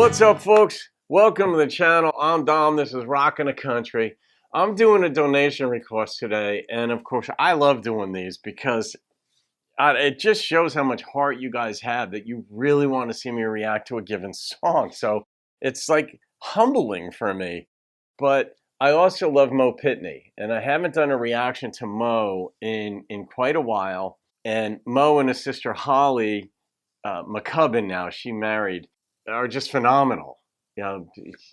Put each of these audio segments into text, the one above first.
What's up, folks? Welcome to the channel. I'm Dom. This is Rockin' the Country. I'm doing a donation request today, and of course, I love doing these because it just shows how much heart you guys have that you really want to see me react to a given song. So it's like humbling for me. But I also love Mo Pitney, and I haven't done a reaction to Mo in quite a while. And Mo and his sister Holly McCubbin, now she married, are just phenomenal. You know,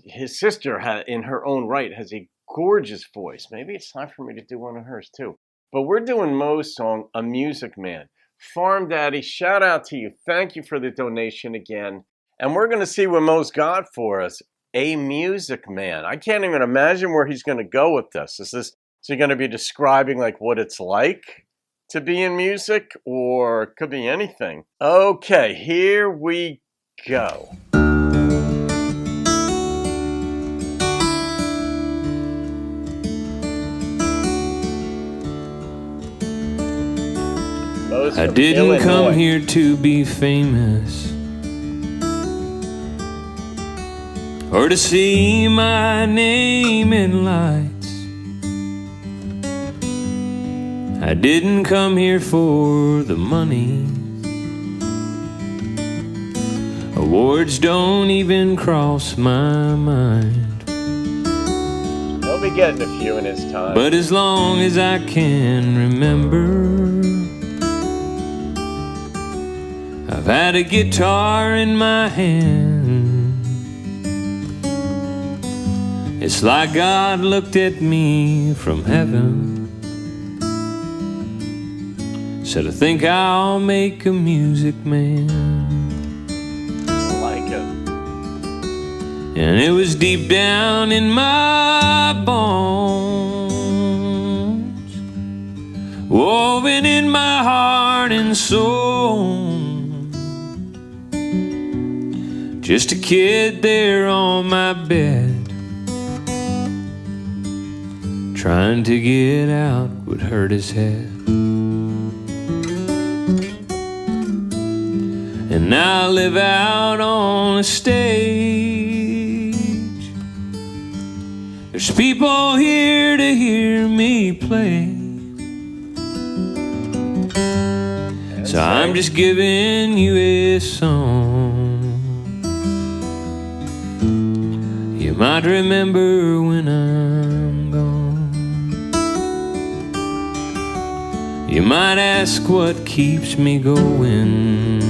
his sister in her own right has a gorgeous voice. Maybe it's time for me to do one of hers too. But we're doing Mo's song, "A Music Man." Farm Daddy, shout out to you. Thank you for the donation again. And we're going to see what Mo's got for us. A Music Man. I can't even imagine where he's going to go with this. Is he going to be describing like what it's like to be in music, or it could be anything? Okay, here we go. I didn't come here to be famous or to see my name in lights. I didn't come here for the money. Awards don't even cross my mind. He'll be getting a few in his time. But as long as I can remember, I've had a guitar in my hand. It's like God looked at me from heaven, said, I think I'll make a music man. I like it. And it was deep down in my bones, woven in my heart and soul. Just a kid there on my bed, trying to get out what hurt his head. And now I live out on a stage. There's people here to hear me play. So I'm just giving you a song you might remember when I'm gone. You might ask what keeps me going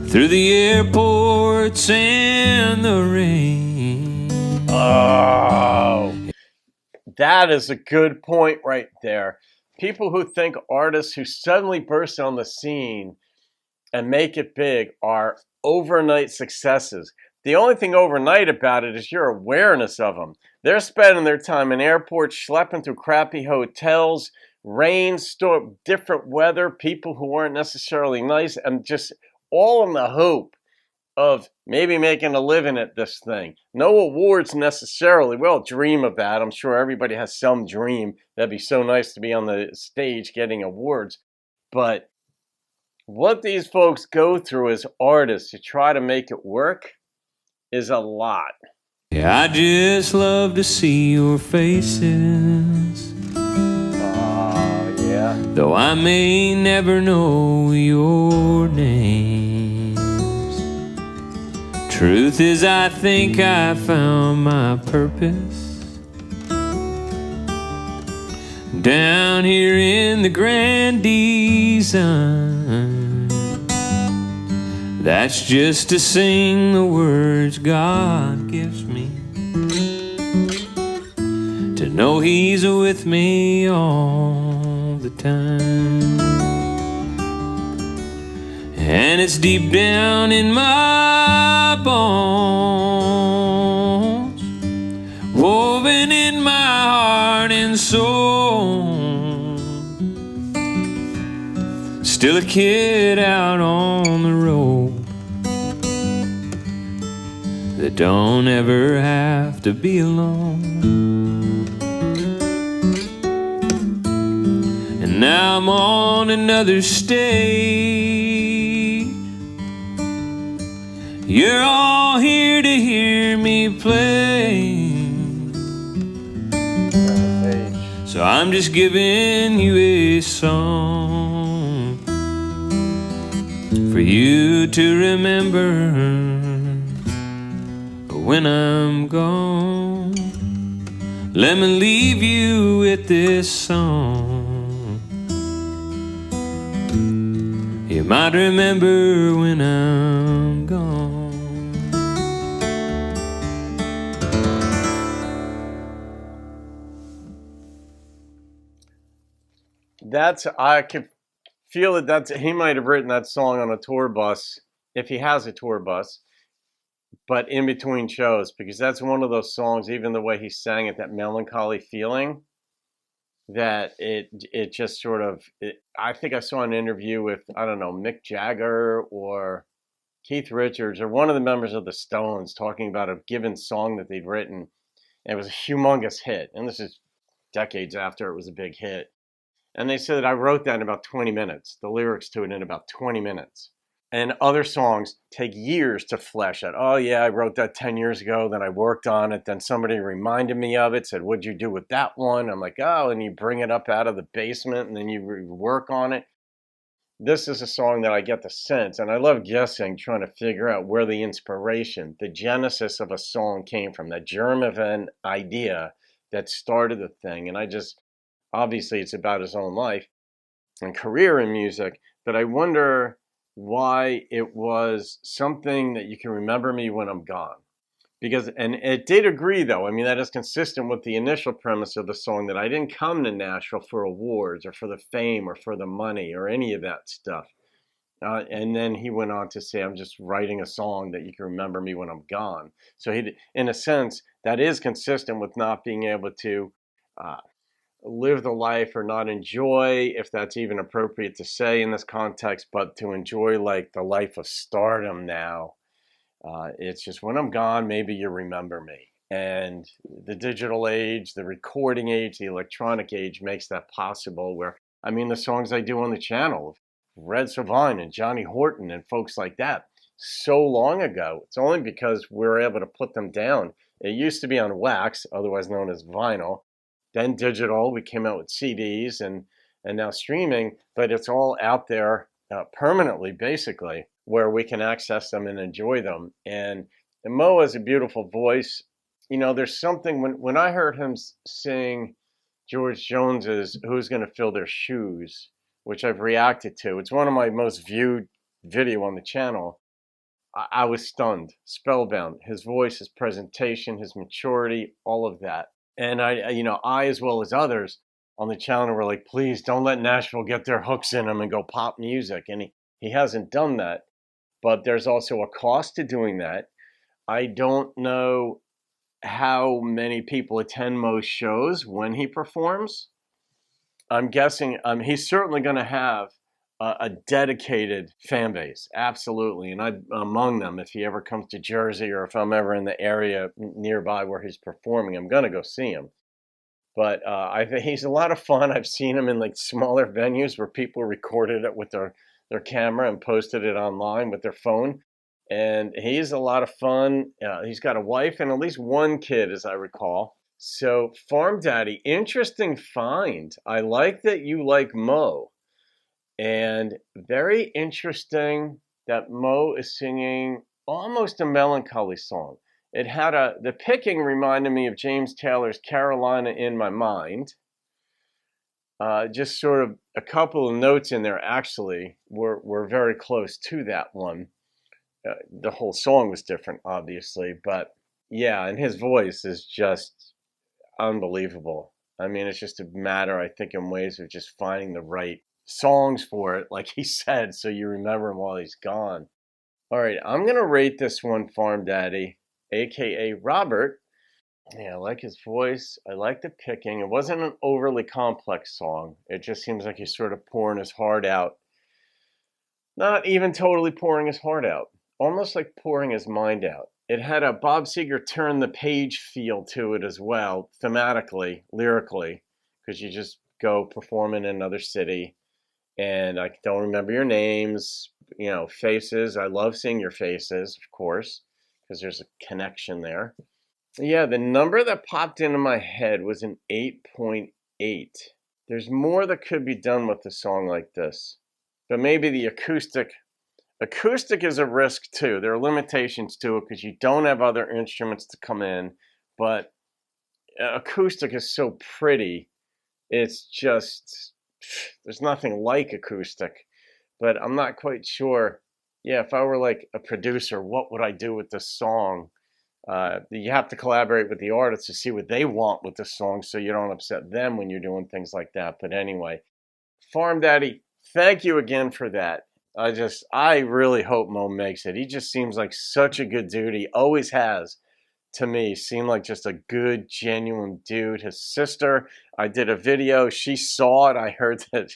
through the airports and the rain. Oh, that is a good point right there. People who think artists who suddenly burst on the scene and make it big are overnight successes. The only thing overnight about it is your awareness of them. They're spending their time in airports, schlepping through crappy hotels, rain, storm, different weather, people who aren't necessarily nice, and just all in the hope of maybe making a living at this thing. No awards necessarily. We all dream of that. I'm sure everybody has some dream. That'd be so nice to be on the stage getting awards. But what these folks go through as artists to try to make it work is a lot. Yeah, I just love to see your faces. Oh, yeah. Though I may never know your names. Truth is, I think I found my purpose down here in the grand design. That's just to sing the words God gives me, to know He's with me all the time. And it's deep down in my bones, woven in my heart and soul. Still a kid out on the road that don't ever have to be alone. And now I'm on another stage, You're all here to hear me play, so I'm just giving you a song for you to remember when I'm gone. Let me leave you with this song. You might remember when I'm gone. I could feel he might have written that song on a tour bus, if he has a tour bus, but in between shows, because that's one of those songs, even the way he sang it, that melancholy feeling, that it just sort of, I think I saw an interview with, I don't know, Mick Jagger or Keith Richards or one of the members of the Stones talking about a given song that they'd written. And it was a humongous hit. And this is decades after it was a big hit. And they said that I wrote that in about 20 minutes, the lyrics to it in about 20 minutes. And other songs take years to flesh out. Oh, yeah, I wrote that 10 years ago. Then I worked on it. Then somebody reminded me of it, said, what'd you do with that one? I'm like, oh, and you bring it up out of the basement and then you work on it. This is a song that I get the sense, and I love guessing, trying to figure out where the inspiration, the genesis of a song came from, that germ of an idea that started the thing. And obviously it's about his own life and career in music, but I wonder why it was something that you can remember me when I'm gone. Because, and it did agree though, I mean, that is consistent with the initial premise of the song, that I didn't come to Nashville for awards or for the fame or for the money or any of that stuff. And then he went on to say, I'm just writing a song that you can remember me when I'm gone. So in a sense, that is consistent with not being able to live the life, or not enjoy, if that's even appropriate to say in this context, but to enjoy like the life of stardom now. It's just, when I'm gone, maybe you remember me. And the digital age, the recording age, the electronic age makes that possible, where, I mean, the songs I do on the channel, Red Sylvain and Johnny Horton and folks like that, so long ago, it's only because we're able to put them down. It used to be on wax, otherwise known as vinyl, then digital, we came out with CDs, and now streaming, but it's all out there permanently, basically, where we can access them and enjoy them. And Mo has a beautiful voice. You know, there's something, when I heard him sing George Jones's Who's Gonna Fill Their Shoes, which I've reacted to, it's one of my most viewed video on the channel, I was stunned, spellbound. His voice, his presentation, his maturity, all of that. And I, as well as others on the channel, were like, please don't let Nashville get their hooks in them and go pop music. And he hasn't done that. But there's also a cost to doing that. I don't know how many people attend most shows when he performs. I'm guessing he's certainly going to have a dedicated fan base, absolutely. And I'm among them. If he ever comes to Jersey, or if I'm ever in the area nearby where he's performing, I'm going to go see him. But I think he's a lot of fun. I've seen him in like smaller venues where people recorded it with their camera and posted it online with their phone. And he's a lot of fun. He's got a wife and at least one kid, as I recall. So Farm Daddy, interesting find. I like that you like Mo. And very interesting that Mo is singing almost a melancholy song. It had the picking reminded me of James Taylor's Carolina in My Mind. Just sort of a couple of notes in there actually were very close to that one. The whole song was different, obviously, but yeah, and his voice is just unbelievable. I mean, it's just a matter, I think, in ways of just finding the right songs for it, like he said, so you remember him while he's gone. All right, I'm going to rate this one Farm Daddy, aka Robert. Yeah, I like his voice. I like the picking. It wasn't an overly complex song. It just seems like he's sort of pouring his heart out. Not even totally pouring his heart out, almost like pouring his mind out. It had a Bob Seger turn the page feel to it as well, thematically, lyrically, because you just go perform in another city, and I don't remember your names, you know, faces. I love seeing your faces, of course, because there's a connection there. Yeah, the number that popped into my head was an 8.8. There's more that could be done with a song like this, but maybe the acoustic is a risk too. There are limitations to it because you don't have other instruments to come in, but acoustic is so pretty. It's just, there's nothing like acoustic, but I'm not quite sure. Yeah, if I were like a producer, what would I do with this song? You have to collaborate with the artist to see what they want with the song so you don't upset them when you're doing things like that. But anyway, Farm Daddy, thank you again for that. I really hope Mo makes it. He just seems like such a good dude. He always has, to me, seemed like just a good, genuine dude. His sister, I did a video. She saw it. I heard that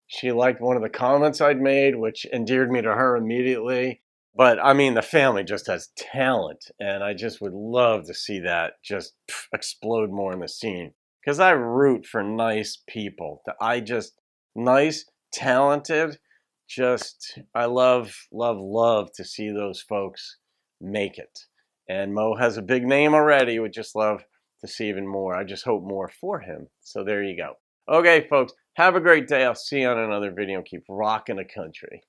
she liked one of the comments I'd made, which endeared me to her immediately. But I mean, the family just has talent, and I just would love to see that just explode more in the scene. Because I root for nice people. Nice, talented, just, I love, love, love to see those folks make it. And Mo has a big name already. Would just love to see even more. I just hope more for him. So there you go. Okay, folks, have a great day. I'll see you on another video. Keep rocking the country.